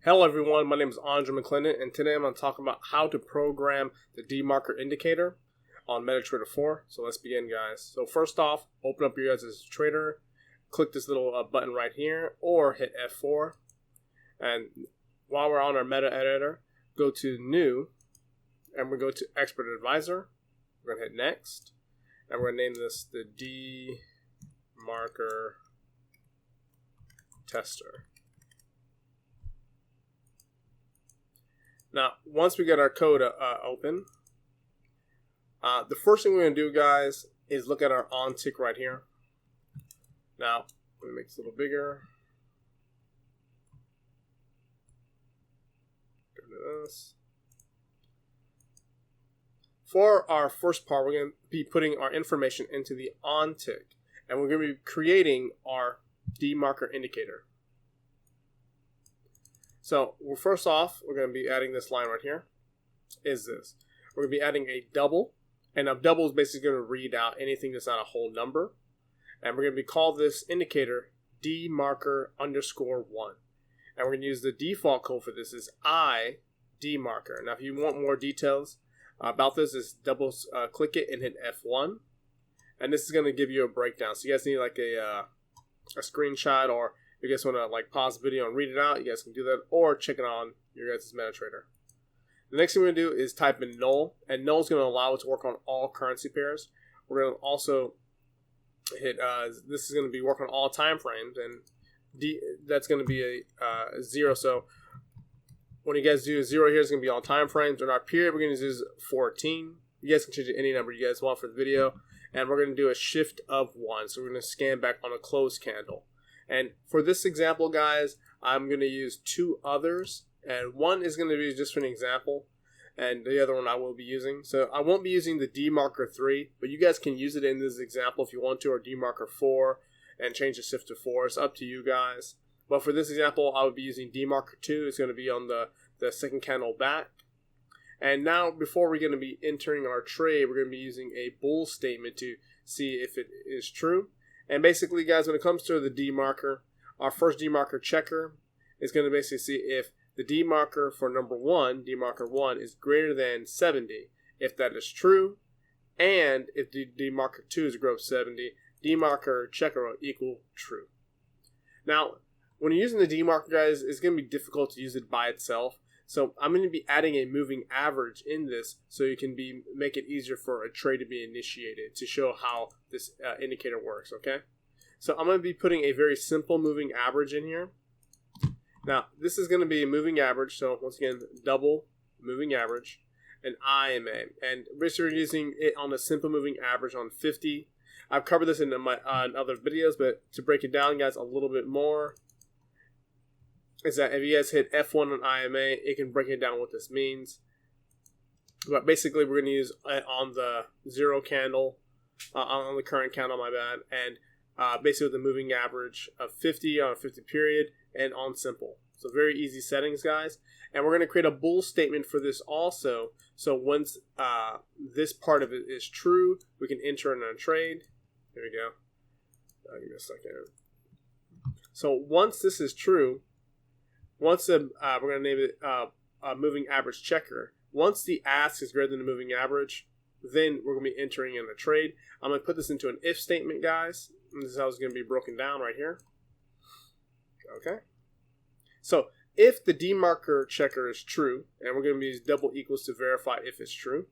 Hello everyone, my name is Andre McClendon, and today I'm going to talk about how to program the DeMarker indicator on MetaTrader 4. So let's begin, guys. So first off, open up your guys' trader, click this little button right here, or hit F4. And while we're on our meta editor, go to New, and we go to Expert Advisor. We're going to hit Next, and we're going to name this the DeMarker Tester. Now, once we get our code open, the first thing we're going to do, guys, is look at our on tick right here. Now, let me make this a little bigger. Go to this. For our first part, we're going to be putting our information into the on tick, and we're going to be creating our DeMarker indicator. So, first off, we're going to be adding this line right here. Is this? We're going to be adding a double. And a double is basically going to read out anything that's not a whole number. And we're going to be call this indicator DeMarker_1. And we're going to use the default code for this is DeMarker. Now, if you want more details about this, just double click it and hit F1. And this is going to give you a breakdown. So you guys need like a screenshot, or if you guys want to like pause the video and read it out, you guys can do that, or check it on your guys' MetaTrader. The next thing we're going to do is type in null, and null is going to allow it to work on all currency pairs. We're going to also hit, this is going to be work on all time frames, and that's going to be a 0. So when you guys do a 0 here, it's going to be all time frames. In our period, we're going to use 14. You guys can change it any number you guys want for the video. And we're going to do a shift of 1. So we're going to scan back on a closed candle. And for this example, guys, I'm going to use two others. And one is going to be just for an example, and the other one I will be using. So I won't be using the DeMarker 3, but you guys can use it in this example if you want to, or DeMarker 4, and change the shift to 4. It's up to you guys. But for this example, I would be using DeMarker 2. It's going to be on the second candle back. And now, before we're going to be entering our trade, we're going to be using a bool statement to see if it is true. And basically, guys, when it comes to the DeMarker, our first DeMarker checker is going to basically see if the DeMarker for number 1, DeMarker 1, is greater than 70. If that is true, and if the DeMarker 2 is greater than 70, DeMarker checker will equal true. Now, when you're using the DeMarker, guys, it's going to be difficult to use it by itself. So I'm going to be adding a moving average in this so you can make it easier for a trade to be initiated to show how this indicator works, okay? So I'm going to be putting a very simple moving average in here. Now, this is going to be a moving average, so once again, double moving average, and IMA. And basically we're using it on a simple moving average on 50. I've covered this in my other videos, but to break it down, guys, a little bit more, is that if you guys hit F1 on IMA, it can break it down what this means. But basically, we're going to use it on the 0 candle, on the current candle, my bad, and basically with the moving average of 50 on a 50 period and on simple. So very easy settings, guys. And we're going to create a bool statement for this also. So once this part of it is true, we can enter in a trade. There we go. Give me a second. So once this is true, once we're going to name it a moving average checker. Once the ask is greater than the moving average, then we're going to be entering in a trade. I'm going to put this into an if statement, guys. And this is how it's going to be broken down right here. Okay. So if the DeMarker checker is true, and we're going to use double equals to verify if it's true,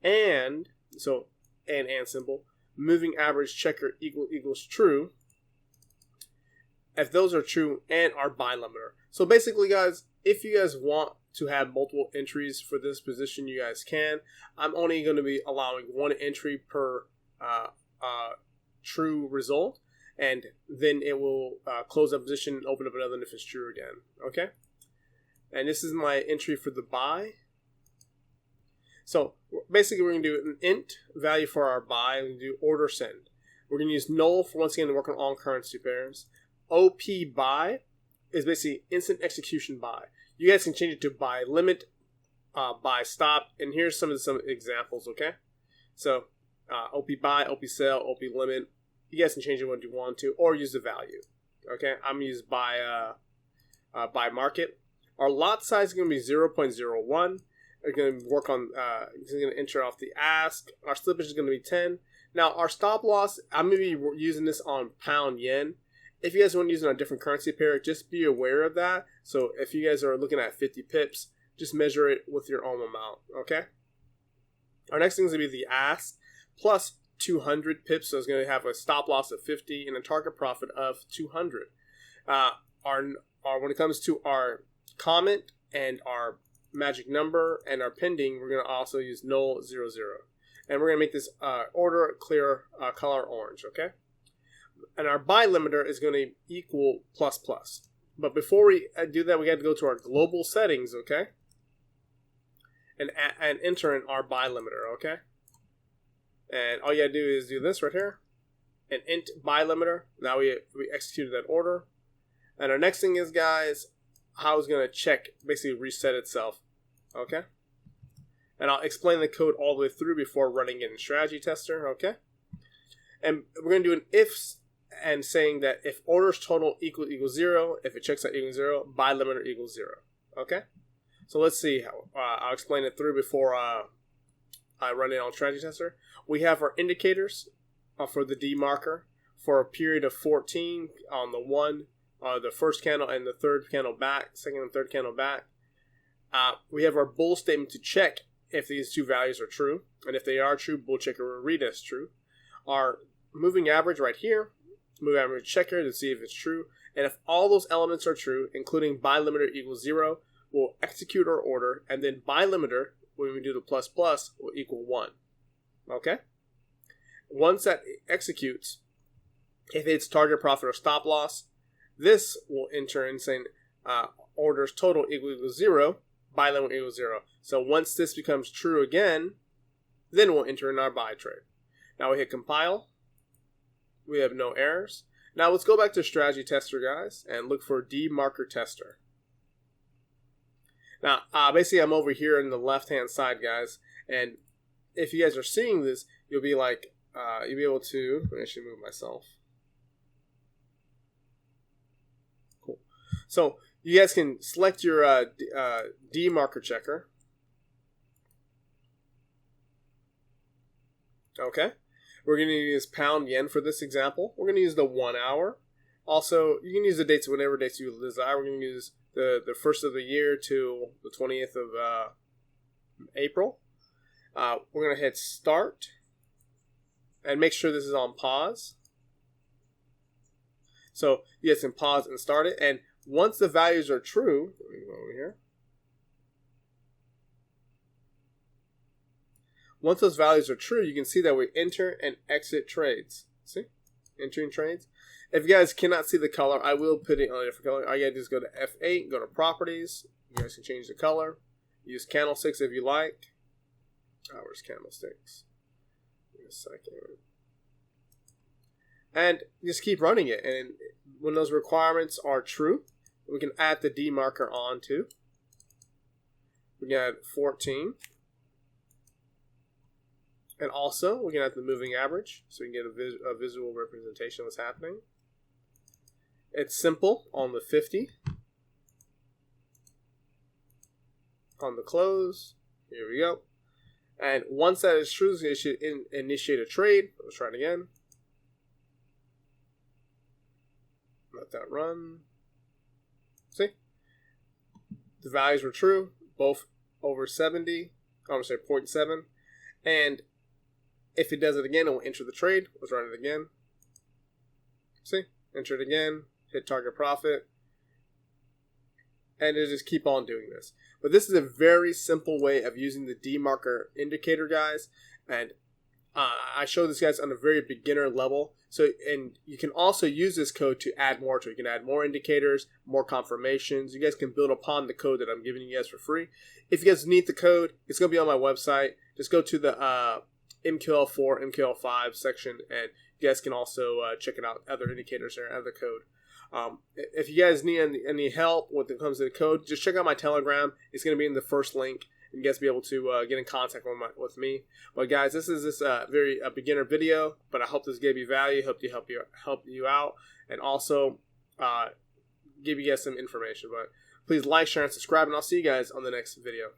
and so and symbol, moving average checker equals true, if those are true and our buy limiter. So basically, guys, if you guys want to have multiple entries for this position, you guys can. I'm only going to be allowing one entry per true result, and then it will close that position and open up another if it's true again. Okay? And this is my entry for the buy. So basically, we're going to do an int value for our buy. We're going to do order send. We're going to use null for, once again, to work on all currency pairs. OP buy is basically instant execution buy. You guys can change it to buy limit, buy stop, and here's some examples, okay? So OP buy, OP sell, OP limit. You guys can change it when you want to, or use the value. Okay, I'm going to use by market. Our lot size is going to be 0.01. We're going to work on, it's going to enter off the ask. Our slippage is going to be 10. Now, our stop loss, I'm going to be using this on pound yen. If you guys want to use it on a different currency pair, just be aware of that. So if you guys are looking at 50 pips, just measure it with your own amount, okay? Our next thing is going to be the ask plus 200 pips. So it's going to have a stop loss of 50 and a target profit of 200. When it comes to our comment and our magic number and our pending, we're going to also use 000. And we're going to make this order clear color orange, okay? And our buy limiter is going to equal ++. But before we do that, we got to go to our global settings, okay? And enter in our buy limiter, okay? And all you got to do is do this right here. And int buy limiter. Now we executed that order. And our next thing is, guys, how it's going to check, basically reset itself, okay? And I'll explain the code all the way through before running it in strategy tester, okay? And we're going to do an if and saying that if orders total equals 0, if it checks out equals 0, buy limiter equals 0, okay? So let's see how I'll explain it through before I run it on strategy tester. We have our indicators for the DeMarker for a period of 14 on the first candle and the third candle back, second and third candle back. We have our bull statement to check if these two values are true, and if they are true, bull checker will read as true. Our moving average right here, moving average checker to see if it's true, and if all those elements are true, including buy limiter equals 0, we'll execute our order, and then buy limiter, when we do the ++, will equal 1. Okay? Once that executes, if it's target profit or stop loss, this will enter in saying orders total equals 0, buy limit equals 0. So once this becomes true again, then we'll enter in our buy trade. Now we hit compile. We have no errors. Now let's go back to strategy tester, guys, and look for DeMarker tester. Now, basically I'm over here in the left-hand side, guys, and if you guys are seeing this, you'll be like, you'll be able to, let me actually move myself. Cool. So you guys can select your DeMarker checker. Okay. We're going to use pound yen for this example. We're going to use the 1 hour. Also, you can use the dates, whatever dates you desire. We're going to use the first of the year to the 20th of April. We're going to hit start and make sure this is on pause. So you guys can pause and start it. And once the values are true, let me go over here. Once those values are true, you can see that we enter and exit trades. See? Entering trades. If you guys cannot see the color, I will put it on a different color. All you gotta do is go to F8, go to properties. You guys can change the color. Use candlesticks if you like. Where's candlesticks? Give me a second. And just keep running it. And when those requirements are true, we can add the DeMarker on too. We can add 14. And also, we can add the moving average, so we can get a visual representation of what's happening. It's simple on the 50. On the close, here we go. And once that is true, you should initiate a trade. Let's try it again. Let that run. See? The values were true, both over 70. I'm going to say 0.7. And if it does it again, it will enter the trade. Let's run it again. See? Enter it again. Hit target profit. And it'll just keep on doing this. But this is a very simple way of using the DeMarker indicator, guys. And I show this guys on a very beginner level. So, and you can also use this code to add more to it. You can add more indicators, more confirmations. You guys can build upon the code that I'm giving you guys for free. If you guys need the code, it's going to be on my website. Just go to the MQL4, MQL5 section, and you guys can also check it out. Other indicators there, other code. If you guys need any help when it comes to the code, just check out my Telegram. It's going to be in the first link. And you guys be able to get in contact with me. But guys, this is very beginner video. But I hope this gave you value. Hope you out, and also give you guys some information. But Please like, share, and subscribe, and I'll see you guys on the next video.